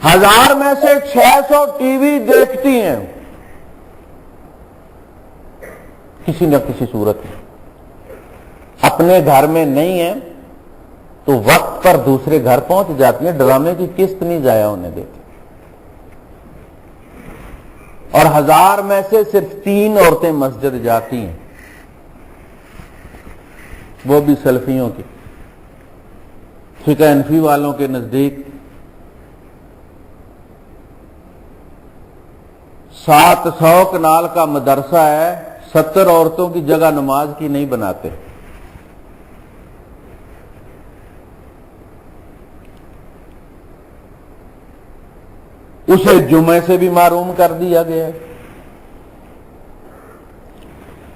1000 میں سے 600 T V دیکھتی ہیں کسی نہ کسی صورت میں، اپنے گھر میں نہیں ہے تو وقت پر دوسرے گھر پہنچ جاتی ہیں، ڈرامے کی قسط نہیں ضائع ہونے دیتی۔ اور 1000 میں سے صرف 3 عورتیں مسجد جاتی ہیں، وہ بھی سلفیوں کی۔ فقہ حنفی والوں کے نزدیک 700 کنال کا مدرسہ ہے، 70 عورتوں کی جگہ نماز کی نہیں بناتے۔ اسے جمعے سے بھی محروم کر دیا گیا ہے۔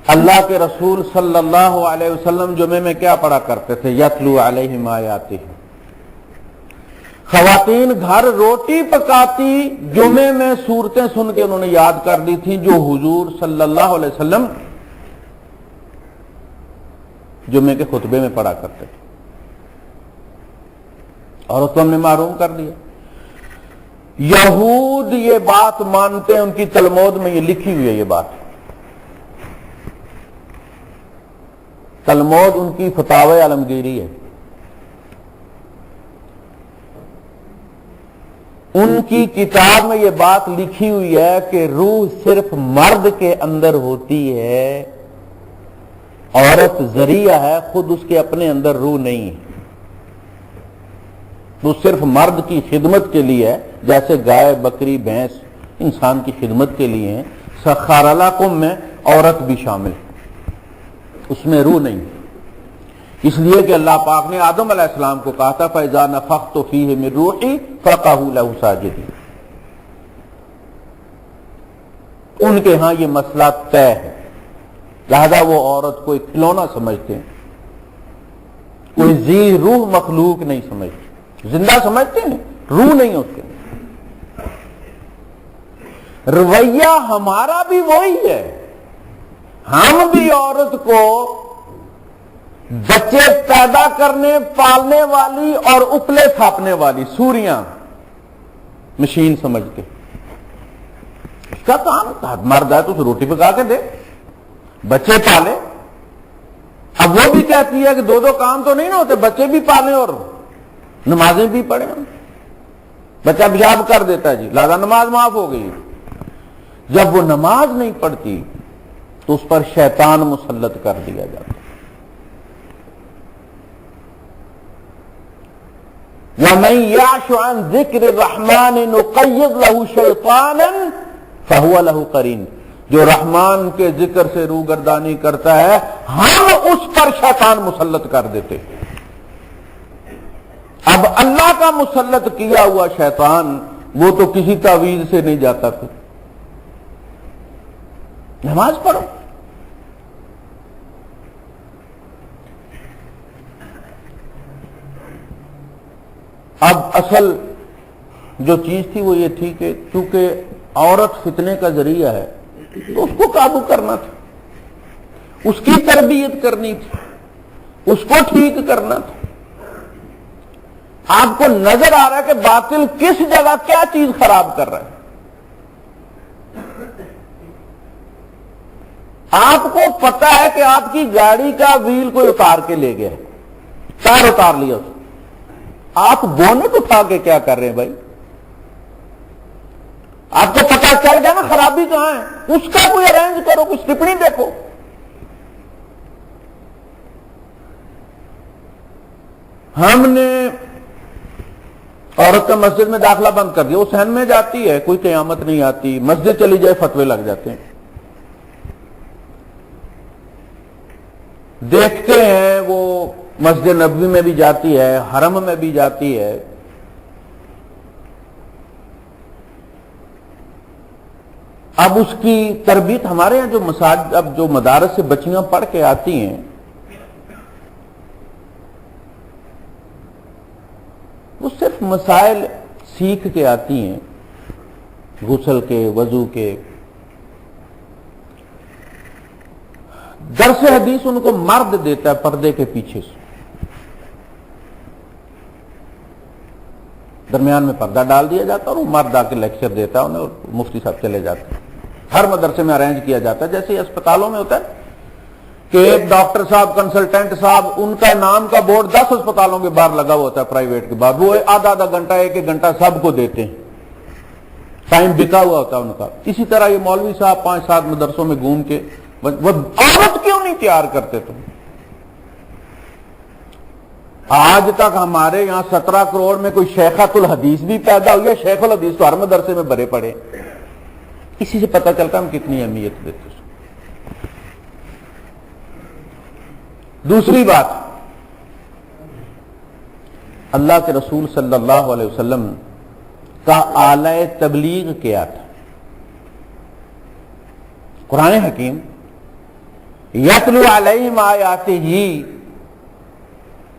اللہ کے رسول صلی اللہ علیہ وسلم جمعے میں کیا پڑھا کرتے تھے؟ یتلو علیہم آیاتہ۔ خواتین گھر روٹی پکاتی، جمعے میں سورتیں سن کے انہوں نے یاد کر دی تھیں جو حضور صلی اللہ علیہ وسلم جمعے کے خطبے میں پڑھا کرتے تھے، اور اس کو ہم نے محروم کر دیا۔ یہود یہ بات مانتے ہیں، ان کی تلمود میں یہ لکھی ہوئی ہے، یہ بات تلمود ان کی فتاوی عالمگیری ہے۔ ان کی کتاب میں یہ بات لکھی ہوئی ہے کہ روح صرف مرد کے اندر ہوتی ہے، عورت ذریعہ ہے، خود اس کے اپنے اندر روح نہیں ہے، وہ صرف مرد کی خدمت کے لیے ہے، جیسے گائے بکری بھینس انسان کی خدمت کے لیے ہیں۔ سخر لکم میں عورت بھی شامل ہے، اس میں روح نہیں، اس لیے کہ اللہ پاک نے آدم علیہ السلام کو کہا تھا فَإِذَا نَفَخْتُ فِيهِ مِن رُوحِي فَقَعُوا لَهُ سَاجِدِينَ۔ ان کے ہاں یہ مسئلہ طے ہے، لہذا وہ عورت کو ایک کھلونا سمجھتے ہیں، کوئی ذی روح مخلوق نہیں سمجھتے، زندہ سمجھتے ہیں، روح نہیں ہوتے۔ رویہ ہمارا بھی وہی ہے، ہم بھی عورت کو بچے پیدا کرنے پالنے والی اور اپلے تھاپنے والی سوریاں مشین سمجھتے، اس کا کام مرد ہے تو اسے روٹی پکا کے دے، بچے پالے۔ اب وہ بھی کہتی ہے کہ دو کام تو نہیں نہ ہوتے، بچے بھی پالے اور نمازیں بھی پڑھیں۔ بچہ پیشاب کر دیتا ہے جی، لہذا نماز معاف ہو گئی۔ جب وہ نماز نہیں پڑھتی تو اس پر شیطان مسلط کر دیا جاتا۔ وَمَن يَعْشُ عَن ذِكْرِ الرَّحْمَٰنِ نُقَيِّضْ لَهُ شَيْطَانًا فَهُوَ لَهُ قَرِينٌ۔ جو رحمان کے ذکر سے روگردانی کرتا ہے، ہم اس پر شیطان مسلط کر دیتے۔ اب اللہ کا مسلط کیا ہوا شیطان وہ تو کسی تعویذ سے نہیں جاتا تھا۔ نماز پڑھو۔ اب اصل جو چیز تھی وہ یہ تھی کہ چونکہ عورت فتنے کا ذریعہ ہے تو اس کو قابو کرنا تھا، اس کی تربیت کرنی تھی، اس کو ٹھیک کرنا تھا۔ آپ کو نظر آ رہا ہے کہ باطل کس جگہ کیا چیز خراب کر رہا ہے، آپ کو پتا ہے کہ آپ کی گاڑی کا ویل کوئی اتار کے لے گیا ہے، ٹائر اتار لیا اس، آپ بونٹ اٹھا کے کیا کر رہے ہیں بھائی؟ آپ کو پتا چل گیا نا خرابی کہاں ہے، اس کا کوئی ارینج کرو، کچھ ٹپڑی دیکھو۔ ہم نے عورت کا مسجد میں داخلہ بند کر دیا، وہ صحن میں جاتی ہے، کوئی قیامت نہیں آتی، مسجد چلی جائے فتوے لگ جاتے ہیں۔ دیکھتے ہیں وہ مسجد نبوی میں بھی جاتی ہے، حرم میں بھی جاتی ہے، اب اس کی تربیت ہمارے یہاں جو مساجد، اب جو مدارس سے بچیاں پڑھ کے آتی ہیں وہ صرف مسائل سیکھ کے آتی ہیں، غسل کے، وضو کے، درس حدیث ان کو مرد دیتا ہے پردے کے پیچھے سے۔ درمیان میں پردہ ڈال دیا جاتا اور وہ مرد آ کے لیکچر دیتا ہے انہیں اور مفتی صاحب چلے جاتے ہیں. ہر مدرسے میں ارینج کیا جاتا ہے جیسے اسپتالوں میں ہوتا ہے کہ ایک ڈاکٹر صاحب کنسلٹنٹ صاحب ان کا نام کا بورڈ 10 اسپتالوں کے باہر لگا ہوا ہوتا ہے پرائیویٹ کے باہر, وہ آدھا گھنٹہ 1 گھنٹہ سب کو دیتے ہیں, ٹائم بکا ہوا ہوتا ہے ان کا. اسی طرح یہ مولوی صاحب 5-7 مدرسوں میں گھوم کے وہ عورت کیوں نہیں تیار کرتے تم؟ آج تک ہمارے یہاں 17 کروڑ میں کوئی شیخۃ الحدیث بھی پیدا ہوئی ہے. شیخ الحدیث تو ہر مدرسے میں بھرے پڑے. اسی سے پتہ چلتا ہم کتنی اہمیت دیتے ہیں. دوسری بات, اللہ کے رسول صلی اللہ علیہ وسلم کا آلہ تبلیغ کیا تھا؟ قرآن حکیم یتلو علیہم آیاتہ,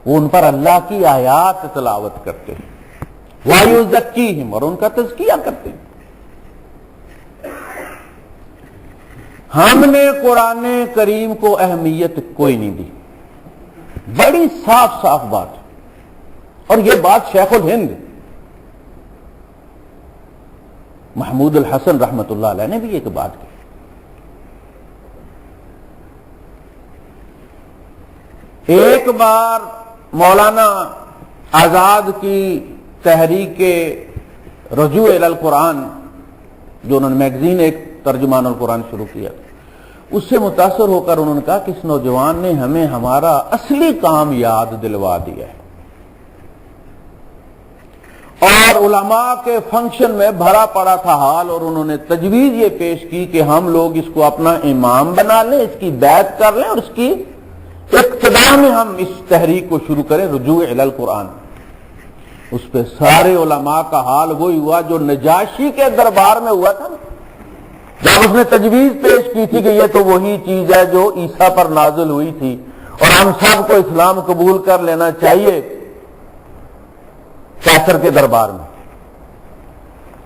وہ ان پر اللہ کی آیات تلاوت کرتے ہیں, وَیُزَکِّیہم, اور ان کا تزکیہ کرتے ہیں. ہم نے قرآن کریم کو اہمیت کوئی نہیں دی. بڑی صاف صاف بات, اور یہ بات شیخ الہند محمود الحسن رحمت اللہ علیہ نے بھی ایک بات کی. ایک بار مولانا آزاد کی تحریک رجوع الی القرآن, جو انہوں نے میگزین ایک ترجمان القرآن شروع کیا, اس سے متاثر ہو کر انہوں نے کہا کہ اس نوجوان نے ہمیں ہمارا اصلی کام یاد دلوا دیا ہے. اور علماء کے فنکشن میں بھرا پڑا تھا حال, اور انہوں نے تجویز یہ پیش کی کہ ہم لوگ اس کو اپنا امام بنا لیں, اس کی بیعت کر لیں, اور اس کی اقتداء میں ہم اس تحریک کو شروع کریں, رجوع الی القرآن. اس پہ سارے علماء کا حال وہی ہوا جو نجاشی کے دربار میں ہوا تھا, جب اس نے تجویز پیش کی تھی کہ یہ تو وہی چیز ہے جو عیسیٰ پر نازل ہوئی تھی اور ہم سب کو اسلام قبول کر لینا چاہیے کیسر کے دربار میں.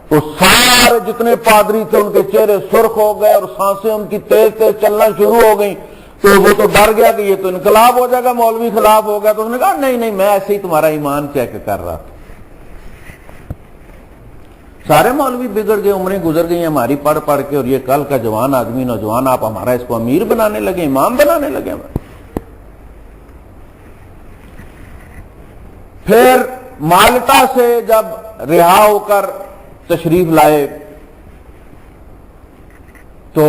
تو سارے جتنے پادری تھے ان کے چہرے سرخ ہو گئے اور سانسیں ان کی تیز تیز چلنا شروع ہو گئیں. تو وہ تو ڈر گیا کہ یہ تو انقلاب ہو جائے گا, مولوی خلاف ہو گیا. تو اس نے کہا نہیں میں ایسے ہی تمہارا ایمان چیک کر رہا تھا. سارے مولوی بگڑ گئے, عمریں گزر گئی ہماری پڑھ پڑھ کے, اور یہ کل کا جوان آدمی نوجوان آپ ہمارا اس کو امیر بنانے لگے, امام بنانے لگے. پھر مالٹا سے جب رہا ہو کر تشریف لائے تو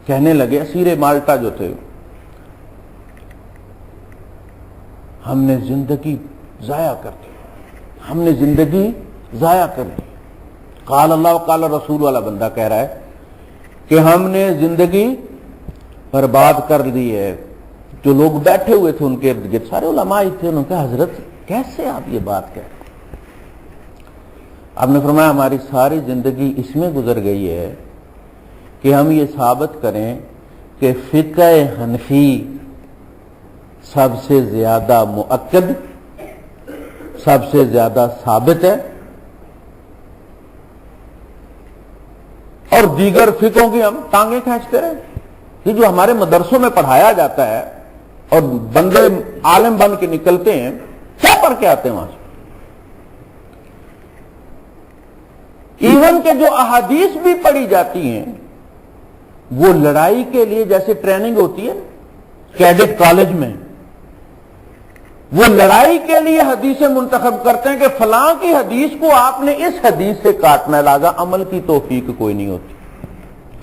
کہنے لگے, اسیر مالٹا جو تھے, ہم نے زندگی ضائع کر دی, ہم نے زندگی ضائع کر دی. قال اللہ قال رسول والا بندہ کہہ رہا ہے کہ ہم نے زندگی برباد کر دی ہے. جو لوگ بیٹھے ہوئے تھے ان کے ارد گرد سارے علماء تھے, انہوں نے کہا حضرت کیسے آپ یہ بات کہہ رہے ہیں؟ آپ نے فرمایا ہماری ساری زندگی اس میں گزر گئی ہے کہ ہم یہ ثابت کریں کہ فقہ حنفی سب سے زیادہ مؤکد, سب سے زیادہ ثابت ہے, اور دیگر فقہوں کی ہم ٹانگیں کھینچتے رہے. یہ جو ہمارے مدرسوں میں پڑھایا جاتا ہے اور بندے عالم بن کے نکلتے ہیں, کیا پڑھ کے آتے ہیں وہاں سے؟ ایون کہ جو احادیث بھی پڑھی جاتی ہیں وہ لڑائی کے لیے جیسے ٹریننگ ہوتی ہے کیڈٹ کالج میں, وہ لڑائی کے لیے حدیثیں منتخب کرتے ہیں کہ فلاں کی حدیث کو آپ نے اس حدیث سے کاٹنا ہے, لہذا عمل کی توفیق کوئی نہیں ہوتی,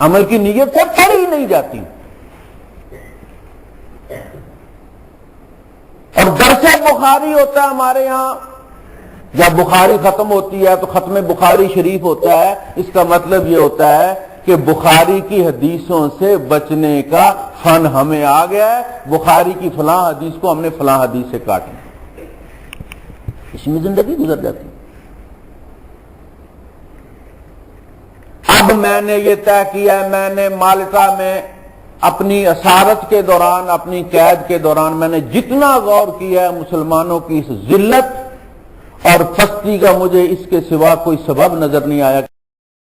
عمل کی نیت سے پڑھی نہیں جاتی. اور درس بخاری ہوتا ہے ہمارے یہاں, جب بخاری ختم ہوتی ہے تو ختم بخاری شریف ہوتا ہے. اس کا مطلب یہ ہوتا ہے کہ بخاری کی حدیثوں سے بچنے کا فن ہمیں آ گیا ہے, بخاری کی فلاں حدیث کو ہم نے فلاں حدیث سے کاٹنا, اس میں زندگی گزر جاتی. اب میں نے یہ طے کیا ہے, میں نے مالٹا میں اپنی اسارت کے دوران, اپنی قید کے دوران میں نے جتنا غور کیا ہے مسلمانوں کی اس ذلت اور پستی کا, مجھے اس کے سوا کوئی سبب نظر نہیں آیا.